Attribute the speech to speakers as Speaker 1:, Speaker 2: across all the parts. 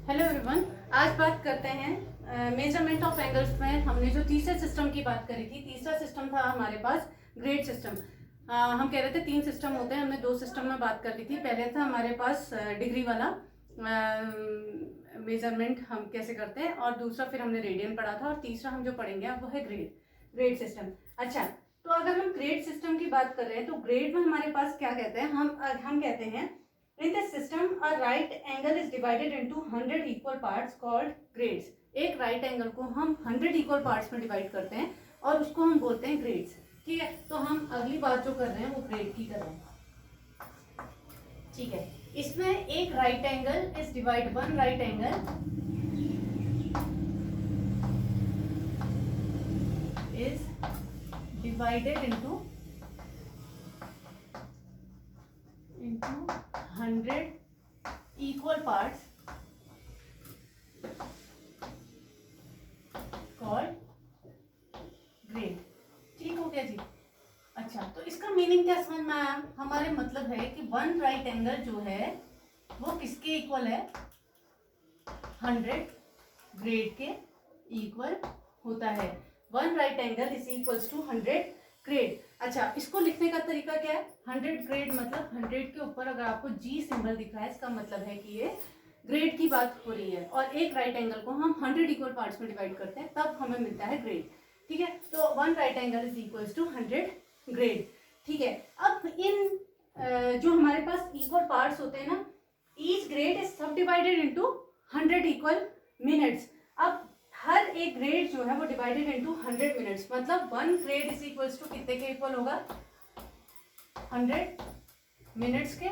Speaker 1: Hello everyone, आज बात करते हैं मेजरमेंट ऑफ एंगल्स में। हमने जो तीसरे सिस्टम की बात करी थी, तीसरा सिस्टम था हमारे पास ग्रेड सिस्टम। हम कह रहे थे 3 सिस्टम होते हैं, हमने 2 सिस्टम में बात कर ली थी। पहले था हमारे पास डिग्री वाला मेजरमेंट हम कैसे करते हैं, और दूसरा फिर हमने रेडियन पढ़ा था, और तीसरा हम जो पढ़ेंगे अब वो है ग्रेड सिस्टम। अच्छा, तो अगर हम ग्रेड सिस्टम की बात कर रहे हैं तो ग्रेड में हमारे पास क्या कहते हैं, हम कहते हैं In this system, a right angle is divided into 100 equal parts called grades. एक right angle को हम 100 equal parts में divide करते हैं और उसको हम बोलते हैं grades. ठीक है, तो हम अगली बात जो कर रहे हैं वो grade की कर रहे हैं। ठीक है, इसमें एक right angle is divided, one right angle is divided into 100 equal parts called grade. ठीक हो गया जी। अच्छा, तो इसका मीनिंग क्या समझ में आया? हमारे मतलब है कि वन राइट एंगल जो है वो किसके इक्वल है? 100 ग्रेड के इक्वल होता है। One right angle is equals to 100 grade. अच्छा, इसको लिखने का तरीका क्या है? 100 ग्रेड मतलब 100 के ऊपर अगर आपको जी सिंबल दिख रहा है, इसका मतलब है कि ये ग्रेड की बात हो रही है, और एक राइट एंगल को हम 100 इक्वल पार्ट्स में डिवाइड करते हैं, तब हमें मिलता है ग्रेड। ठीक है, तो one right angle is equals to 100 grade. ठीक है, अब इन जो हमारे पास इक्वल पार्ट्स होते हैं ना, each grade is subdivided into 100 equal minutes. अब हर एक ग्रेड जो है वो डिवाइडेड इनटू 100 मिनट्स, मतलब one grade is equals to कितने के इक्वल होगा? 100 मिनट्स के।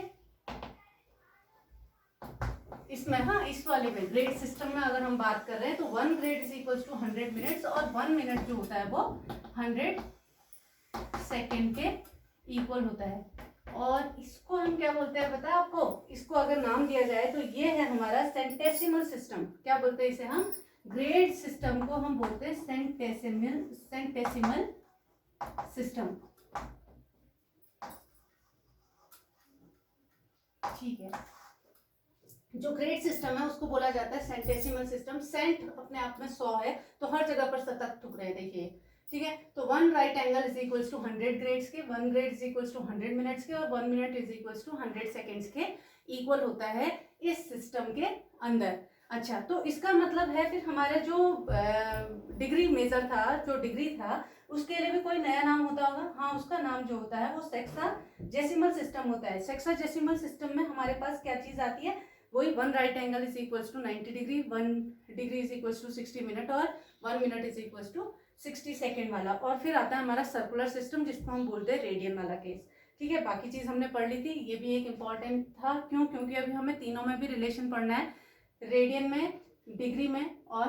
Speaker 1: इसमें, हाँ, इस वाले में ग्रेड सिस्टम में अगर हम बात कर रहे हैं तो one grade is equals to 100 minutes, और 1 मिनट जो होता है वो 100 सेकेंड के इक्वल होता है। और इसको हम क्या बोलते हैं पता है आपको? इसको अगर नाम दिया जाए तो ये है हमारा सेंटेसिमल सिस्टम। क्या बोलते हैं इसे हम? ग्रेड सिस्टम को हम बोलते हैं सेंटेसिमल सिस्टम। ठीक है, जो ग्रेड सिस्टम है उसको बोला जाता है सेंटेसिमल सिस्टम। सेंट अपने आप में 100 है, तो हर जगह पर शतक ठुक रहे हैं, देखिए। ठीक है, तो one right angle is equals to 100 grades के, one grade is equals to 100 minutes के, और 1 minute is equals to 100 seconds के इक्वल होता है इस सिस्टम के अंदर। अच्छा, तो इसका मतलब है फिर हमारा जो डिग्री मेजर था, जो डिग्री था, उसके लिए भी कोई नया नाम होता होगा। हाँ, उसका नाम जो होता है वो सेक्साजेसिमल सिस्टम होता है। सेक्साजेसिमल सिस्टम में हमारे पास क्या चीज आती है? वही one right angle is equals to 90 degree, 1 degree is equals to 60 minute, और 1 minute is equals to 60 second वाला। और फिर आता है हमारा सर्कुलर सिस्टम, जिसको हम बोलते हैं रेडियन वाला केस। ठीक है, बाकी चीज हमने पढ़ ली थी, ये भी एक इंपॉर्टेंट था। क्यों? क्योंकि अभी हमें तीनों में भी रिलेशन पढ़ना है, रेडियन में, डिग्री में और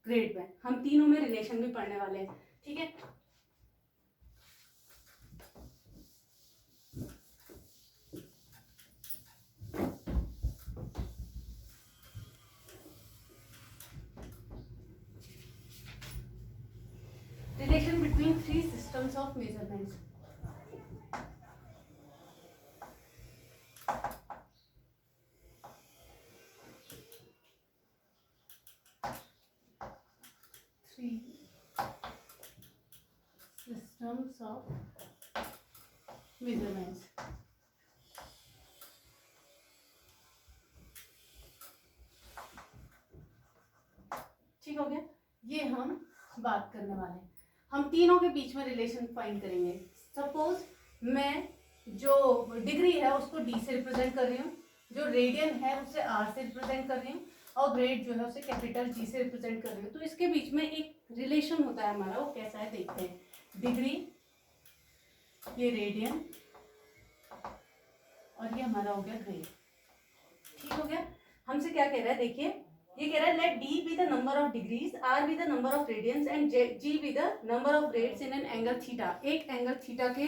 Speaker 1: ग्रेड में। हम तीनों में रिलेशन भी पढ़ने वाले हैं। ठीक है, relation between 3 systems of measurements. Three systems of measurements. ठीक हो गया, ये हम बात करने वाले हैं। हम तीनों के बीच में रिलेशन फाइंड करेंगे। सपोज मैं जो डिग्री है उसको डी से रिप्रेजेंट कर रही हूँ, जो रेडियन है उसे आर से रिप्रेजेंट कर रही हूँ, और ग्रेड जो है उसे कैपिटल जी से रिप्रेजेंट कर रही हूँ। तो इसके बीच में एक रिलेशन होता है हमारा, वो कैसा है देखते हैं। डिग्री, ये रेडियन, और ये हमारा हो गया ग्रेड। ठीक हो गया। हमसे क्या कह रहा है देखिए, ये कह रहा है let D be the number of degrees, R be the number of radians, and G be the number of grades in an angle theta. एक एंगल थीटा के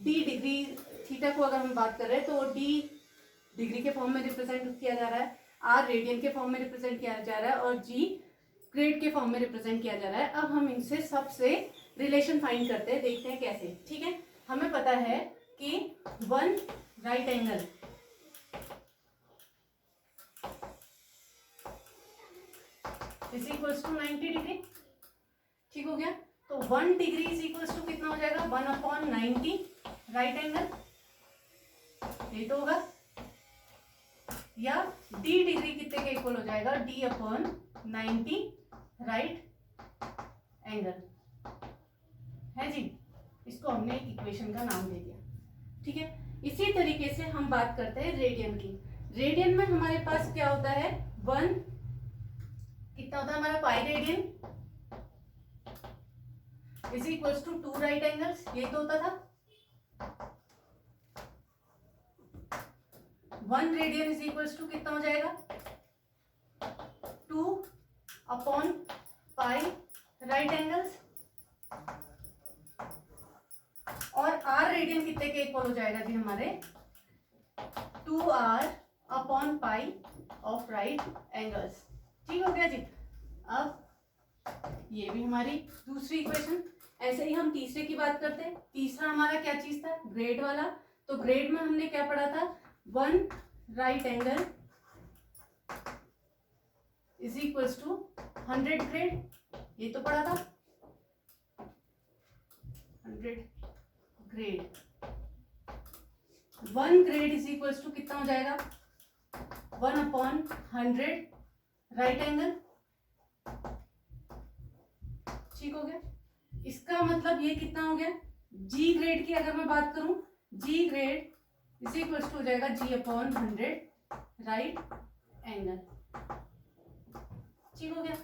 Speaker 1: डी डिग्री, थीटा को अगर हम बात कर रहे हैं तो डी डिग्री के फॉर्म में रिप्रेजेंट किया जा रहा है, आर रेडियन के फॉर्म में रिप्रेजेंट किया जा रहा है, और जी ग्रेड के फॉर्म में रिप्रेजेंट किया जा रहा है। अब हम इनसे सबसे रिलेशन फाइंड करते हैं, देखते हैं कैसे। ठीक है, हमें पता है कि one right angle is equals to 90 degree. ठीक हो गया। तो 1 डिग्री इज इक्वल्स टू कितना हो जाएगा 1/90 राइट एंगल, ये तो होगा। या डी डिग्री कितने के इक्वल हो जाएगा d/90 राइट एंगल है जी। इसको हमने इक्वेशन का नाम दे दिया। ठीक है। इसी तरीके से हम बात करते हैं रेडियन की। रेडियन में हमारे पास क्या होता है 1 कितना होता है हमारा pi radian is equals to 2 right angles, ये तो होता था। 1 रेडियन इज इक्वल्स टू कितना हो जाएगा 2/पाई राइट एंगल्स, और r रेडियन कितने के इक्वल हो जाएगा जी हमारे 2r/पाई ऑफ राइट एंगल्स। ठीक हो गया जी। अब ये भी हमारी दूसरी इक्वेशन। ऐसे ही हम तीसरे की बात करते हैं। तीसरा हमारा क्या चीज था ग्रेड वाला। तो ग्रेड में हमने क्या पढ़ा था 1 right angle is equals to 100 grade, ये तो पढ़ा था 100 grade. 1 grade is equals to कितना हो जाएगा 1/100 राइट एंगल। ठीक हो गया। इसका मतलब ये कितना हो गया जी ग्रेड की अगर मैं बात करूं जी ग्रेड इज इक्वल्स टू हो जाएगा g/100 राइट एंगल। ठीक हो गया।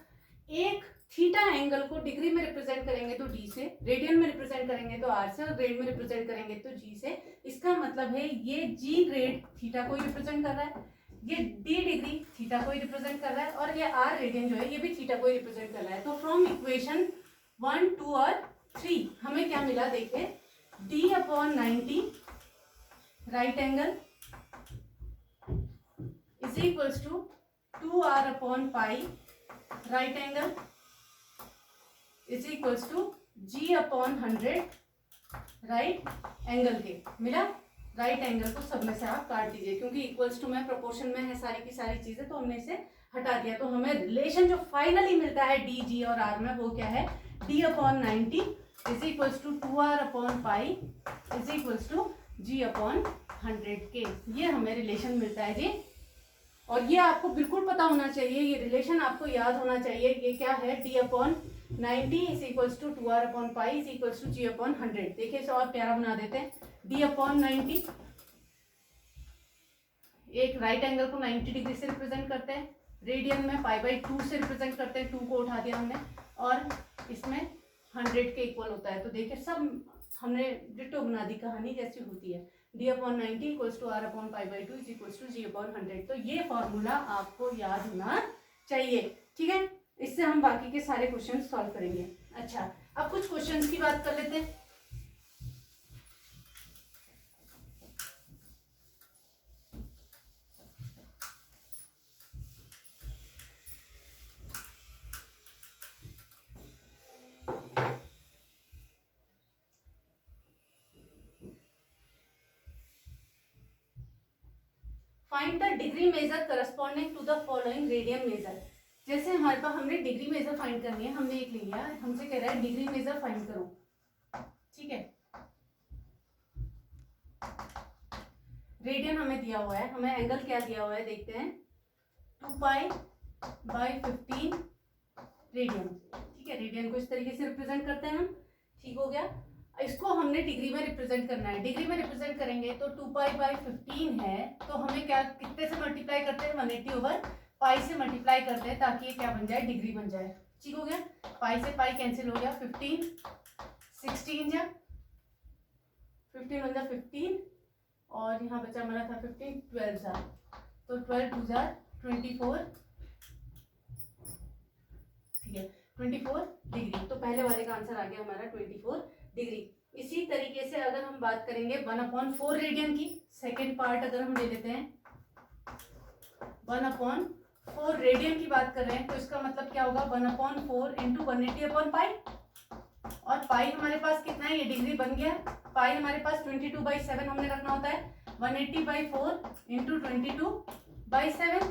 Speaker 1: एक थीटा एंगल को डिग्री में रिप्रेजेंट करेंगे तो डी से, रेडियन में रिप्रेजेंट करेंगे तो आर से, और ग्रेड में रिप्रेजेंट करेंगे तो जी से। इसका मतलब है ये जी ग्रेड थीटा को ही रिप्रेजेंट कर रहा है, ये डी डिग्री थीटा को ही रिप्रेजेंट कर रहा है, और ये आर रेडियन जो है ये भी थीटा को ही रिप्रेजेंट कर रहा है। तो फ्रॉम इक्वेशन 1, 2 और 3 हमें क्या मिला देखिए d/90 right angle is equals to 2r/पाई right angle is equals to g/100 right angle के मिला। राइट एंगल को सब में से आप काट दीजिए, क्योंकि इक्वल्स टू में प्रोपोर्शन में है सारी की सारी चीजें, तो हमने इसे हटा दिया। तो हमें रिलेशन जो फाइनली मिलता है डी जी और आर में वो क्या है d/90 इज इक्वल्स टू 2r/पाई इज इक्वल्स टू g/100 के। ये हमें रिलेशन मिलता है जी। और ये आपको बिल्कुल पता होना चाहिए, ये रिलेशन आपको याद होना चाहिए। ये क्या है d/90 इज इक्वल्स टू 2r/पाई इज इक्वल्स टू g/100। देखिए इसे और प्यारा बना देते हैं। d/90 एक राइट एंगल को 90 डिग्री से रिप्रेजेंट करते हैं, रेडियन में π/2 से रिप्रेजेंट करते हैं, 2 को उठा दिया हमने, और इसमें 100 के इक्वल होता है। तो देखिए सब हमने डिटो बना दी, कहानी जैसी होती है। d/90 equals to r/π/2 is equals to g/100। तो ये फॉर्मूला आपको याद होना चाहिए। ठीक है। इससे हम बाकी के सारे क्वेश्चन सॉल्व करेंगे। अच्छा, अब कुछ क्वेश्चंस की बात कर लेते हैं। Find the degree measure corresponding to the following radian measure. जैसे हमारे पास हमने डिग्री मेजर फाइंड करनी है, हमने एक लिया, हमसे कह रहा है डिग्री मेजर फाइंड करो। ठीक है। रेडियन हमें दिया हुआ है, हमें एंगल क्या दिया हुआ है देखते हैं 2π/15 रेडियन। ठीक है। रेडियन को इस तरीके से रिप्रेजेंट करते हैं हम। ठीक हो गया। इसको हमने डिग्री में रिप्रेजेंट करना है। डिग्री में रिप्रेजेंट करेंगे तो 2π/15 है, तो हमें क्या कितने से मल्टीप्लाई करते हैं 180/पाई से मल्टीप्लाई करते हैं, ताकि ये क्या बन जाए डिग्री बन जाए। ठीक हो गया। पाई से पाई कैंसिल हो गया, 15 16 जा 15 बन जा 15, और यहाँ बचा हमारा था 15 12 जा, तो 12 2 जा 24। ठीक है 24 डिग्री। तो पहले वाले का आंसर आ गया हमारा 24 डिग्री। इसी तरीके से अगर हम बात करेंगे 1/4 रेडियन की, सेकेंड पार्ट अगर हम ले लेते हैं 1/4 रेडियन की बात कर रहे हैं, तो इसका मतलब क्या होगा 1/4 इंटू 180/पाई, और पाई हमारे पास कितना है, ये डिग्री बन गया। पाई हमारे पास 22/7 हमने रखना होता है, 180/4 इंटू 22/7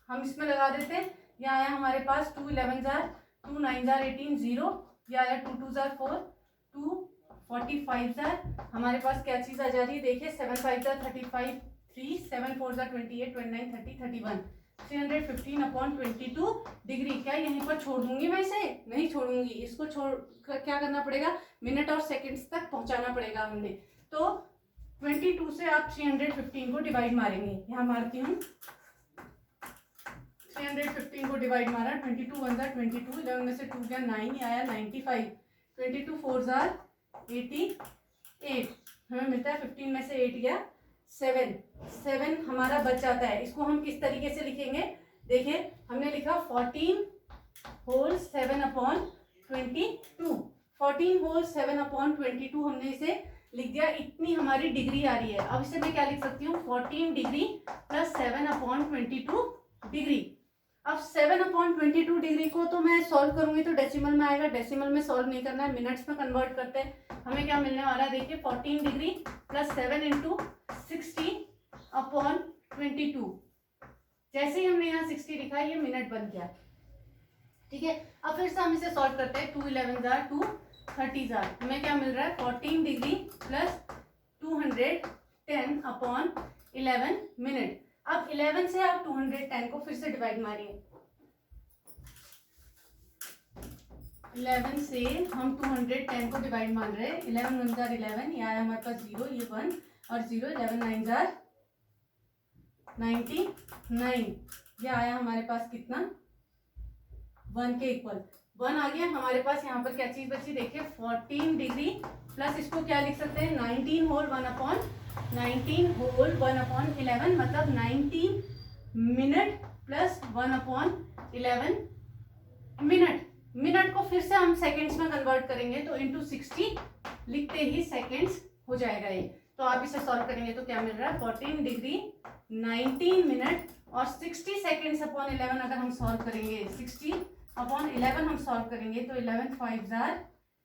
Speaker 1: हम इसमें लगा देते हैं। ये आया हमारे पास 2 11 जार 2 9 जार 18 0, ये आया 2 2 जार 4 2 45 जार हमारे पास क्या चीज आ जा रही है देखिए 7 5 जार 35 3 7 4 जार 28 29 30 31 315 अपॉन 22 डिग्री। क्या यहीं पर छोड़ दूंगी मैं इसे? नहीं छोड़ूंगी, इसको छोड़ क्या करना पड़ेगा, मिनट और सेकंड्स तक पहुंचाना पड़ेगा हमने। तो 22 से आप 315 को डिवाइड मारेंगे, यहाँ मारती हूँ 315 को डिवाइड मारा, 22 1 जार 22, 11 में से 2 गया 9, आया 95, 22 4 जार 88, हमें मिलता है 15 में से 8 गया 7 हमारा बच जाता है। इसको हम किस तरीके से लिखेंगे, देखिए हमने लिखा 14 होल 7 अपॉन 22, 14 होल 7 अपॉन 22 हमने इसे लिख दिया, इतनी हमारी डिग्री आ रही है। अब इसे मैं क्या लिख सकती हूँ, 14 डिग्री प्लस 7 अपॉन 22 डिग्री। अब 7 अपॉन 22 डिग्री को तो मैं सॉल्व करूंगी तो डेसिमल में आएगा, डेसिमल में सॉल्व नहीं करना है, मिनट्स में कन्वर्ट करते हैं। हमें क्या मिलने वाला है देखिए 14 डिग्री प्लस 7 इंटू 60 अपॉन 22। जैसे ही हमने यहाँ 60 लिखा ये मिनट बन गया, ठीक है। अब फिर से हम इसे सॉल्व करते हैं, 2 11 जार 2 30 जार, हमें क्या मिल रहा है 14 डिग्री प्लस 210 अपॉन 11 मिनट। अब 11 से आप 210 को फिर से डिवाइड मारिए, 11 से हम 210 को डिवाइड मान रहे हैं, 11 1 जार 11, ये आया हमारे पास 0, ये 1 और 0, 11 9 जार 99, ये आया हमारे पास कितना 1 के इक्वल 1 आ गया हमारे पास। यहाँ पर क्या चीज बची देखिए 14 डिग्री प्लस इसको क्या लिख सकते हैं 19 होल 1 अपॉन 11 मतलब 90 मिनट प्लस 1 अपॉन 11 मिनट को फिर से हम सेकेंड्स में कन्वर्ट करेंगे तो इंटू 60 लिखते ही सेकेंड्स हो जाएगा ये। तो आप इसे सॉल्व करेंगे तो क्या मिल रहा है 14 डिग्री 19 मिनट और 60 सेकेंड्स अपॉन 11 अगर हम सॉल्व करेंगे 60 अपॉन 11 हम सॉल्व करेंगे तो 11 5 जार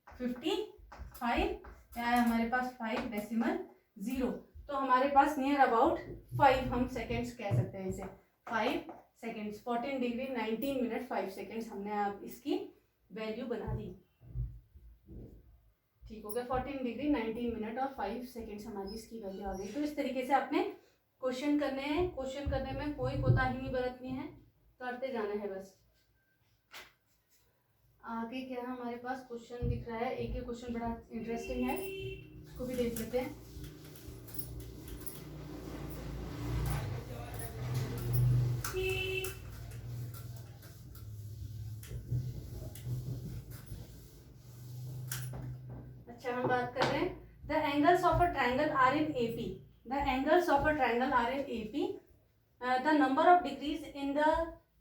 Speaker 1: 55, क्या है हमारे पास 5 डेसिमल 0, तो हमारे पास नियर अबाउट 5 हम सेकेंड्स कह सकते हैं इसे, 5 सेकेंड्स। 14 डिग्री 19 मिनट 5 सेकेंड्स हमने आप इसकी वैल्यू बना दी, ठीक हो गया। 14 डिग्री 19 मिनट और 5 सेकेंड्स हमारी इसकी वैल्यू आ गई। तो इस तरीके से आपने क्वेश्चन करने हैं, क्वेश्चन करने में कोई कोताही नहीं बरतनी है, करते जाना है बस। आगे क्या है हमारे पास क्वेश्चन दिख रहा है, एक ही क्वेश्चन बड़ा इंटरेस्टिंग है, उसको भी देख लेते हैं। अच्छा हम बात कर रहे हैं the angles of a triangle are in AP, the angles of a triangle are in AP, the number of degrees in the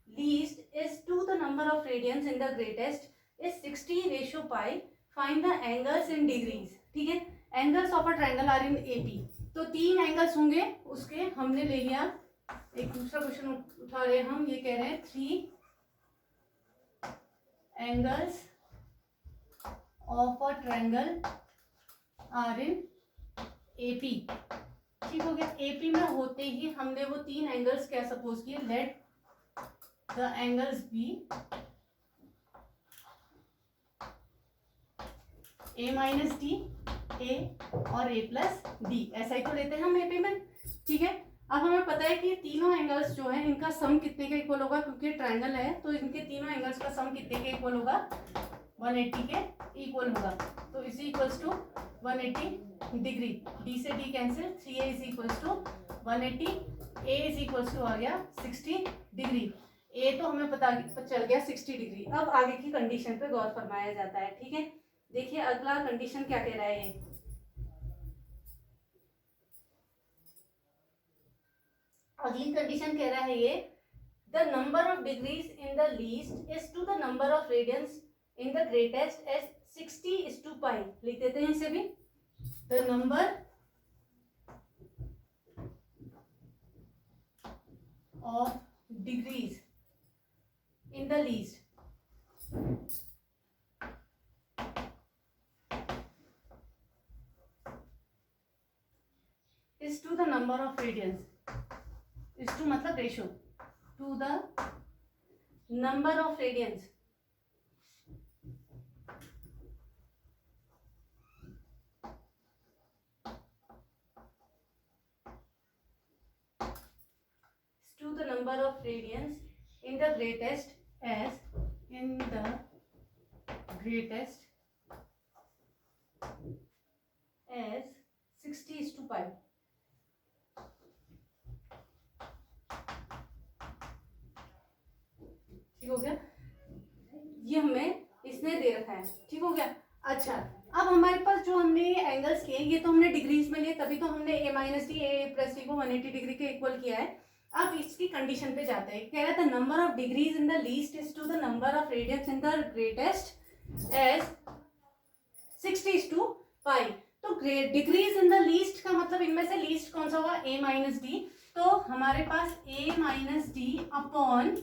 Speaker 1: least is to the number of radians in the greatest is 60:π, find the angles in degrees, ठीक है। Angles of a triangle are in AP, तो 3 angles होंगे उसके, हमने ले लिया एक दूसरा क्वेश्चन उठा रहे हम, ये कह रहे हैं 3 angles of a triangle are in AP, ठीक हो गया। एपी में होते ही हमने वो 3 एंगल्स क्या सपोज किए, let the angles be a minus d, a और ए प्लस डी, ऐसा ही तो लेते हैं हम एपी में, ठीक है। अब हमें पता है कि तीनों एंगल्स जो है इनका सम कितने का इक्वल होगा, क्योंकि ट्रायंगल है तो इनके तीनों एंगल्स का सम कितने के इक्वल होगा, 180 के इक्वल होगा। तो is equals to 180 degree, d से d cancel, 3a is equals to 180, a is equals to आ गया 60 डिग्री, a तो हमें पता चल गया 60 डिग्री। अब आगे की कंडीशन पे गौर फरमाया जाता है, ठीक है। देखिए अगला कंडीशन क्या कह रहा है ये, अगली कंडीशन कह रहा है ये the number of degrees in the least is to the number of radians in the greatest as 60:π, लिख देते हैं इसे भी, the number of degrees in the least is to the number of radians, is to मतलब ratio, to the number of radians, to the number of radians in the greatest as in the greatest as 60:pi। ठीक हो गया, ये हमें इसने दे रखा है। ठीक हो गया। अच्छा, अब हमारे पास जो हमने एंगल्स लिए ये तो हमने डिग्रीज में लिए, तभी तो हमने a minus d A plus D को 180 डिग्री के इक्वल किया है। अब इसकी कंडीशन पे जाते हैं। कह रहा था number of degrees in the least is to the number of radians in the greatest as 60:pi। तो डिग्रीज इन द लीस्ट का मतलब इनमें से लीस्ट कौन सा हुआ, a माइनस डी। तो हमारे पास a minus D upon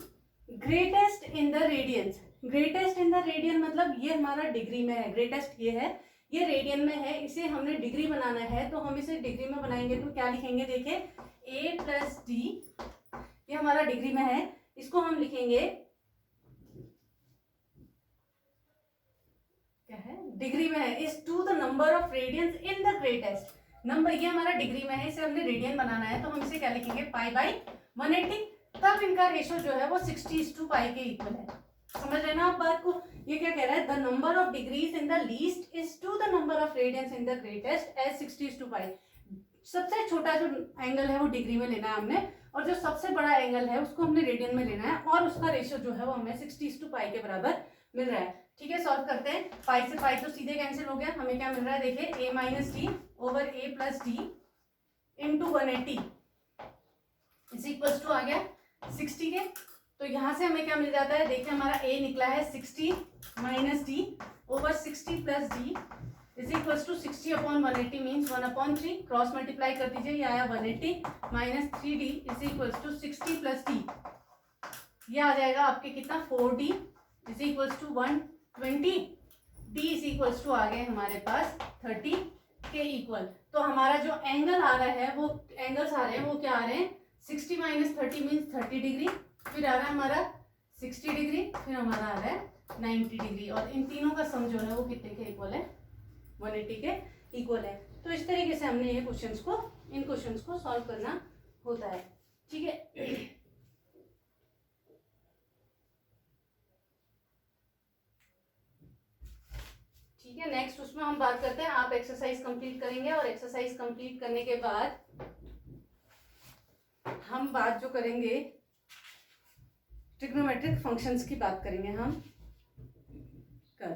Speaker 1: greatest in the radians. Greatest in the radian मतलब ये हमारा डिग्री में है, ग्रेटेस्ट ये है, ये रेडियन में है, इसे हमने डिग्री बनाना है तो हम इसे डिग्री में बनाएंगे तो क्या लिखेंगे, देखिए a प्लस डी, ये हमारा डिग्री में है, इसको हम लिखेंगे क्या है, डिग्री में है, is to the number of radians in the greatest. Number ये हमारा डिग्री में है, इसे हमने रेडियन बनाना है तो हम इसे क्या लिखेंगे, पाई बाई 180। तब इनका रेशो जो है वो 60:pi के इक्वल है। समझ रहे ना आप बात को। ये क्या कह रहा है, the number of degrees in the least is to the number of radians in the greatest as 60:pi। सबसे छोटा जो एंगल है वो डिग्री में लेना है हमने, और जो सबसे बड़ा एंगल है उसको हमने रेडियन में लेना है, और उसका रेशियो जो है वो हमें 60:pi के बराबर मिल रहा है। ठीक है, सॉल्व करते हैं। पाई से पाई तो सीधे कैंसिल हो गया, हमें क्या मिल रहा है, देखिए a minus d over a plus d into 180 is equals to आ गया 60 के। तो यहाँ से हमें क्या मिल जाता है, देखिए हमारा a निकला है 60 minus d over 60 plus d is equals to 60 upon 180 means 1/3। Cross multiply कर दीजिए, ये आया 180 minus 3d is equals to 60 plus d, ये आ जाएगा आपके कितना 4d is equals to 120। d is equals to आ गए हमारे पास 30 के इक्वल। तो हमारा जो एंगल आ रहा है वो एंगल्स आ रहे हैं वो क्या आ रहे हैं, 60 माइनस 30 मीन्स 30 डिग्री, फिर आ रहा है हमारा 60 डिग्री, फिर हमारा आ रहा है 90 डिग्री, और इन तीनों का सम जो है वो कितने के इक्वल है, 180 के इक्वल है। तो इस तरीके से हमने ये क्वेश्चंस को, इन क्वेश्चंस को सॉल्व करना होता है। ठीक है, ठीक है, नेक्स्ट उसमें हम बात करते हैं, आप एक्सरसाइज कंप्लीट करेंगे और एक्सरसाइज कंप्लीट करने के बाद हम बात जो करेंगे ट्रिग्नोमेट्रिक फंक्शंस की बात करेंगे हम कल।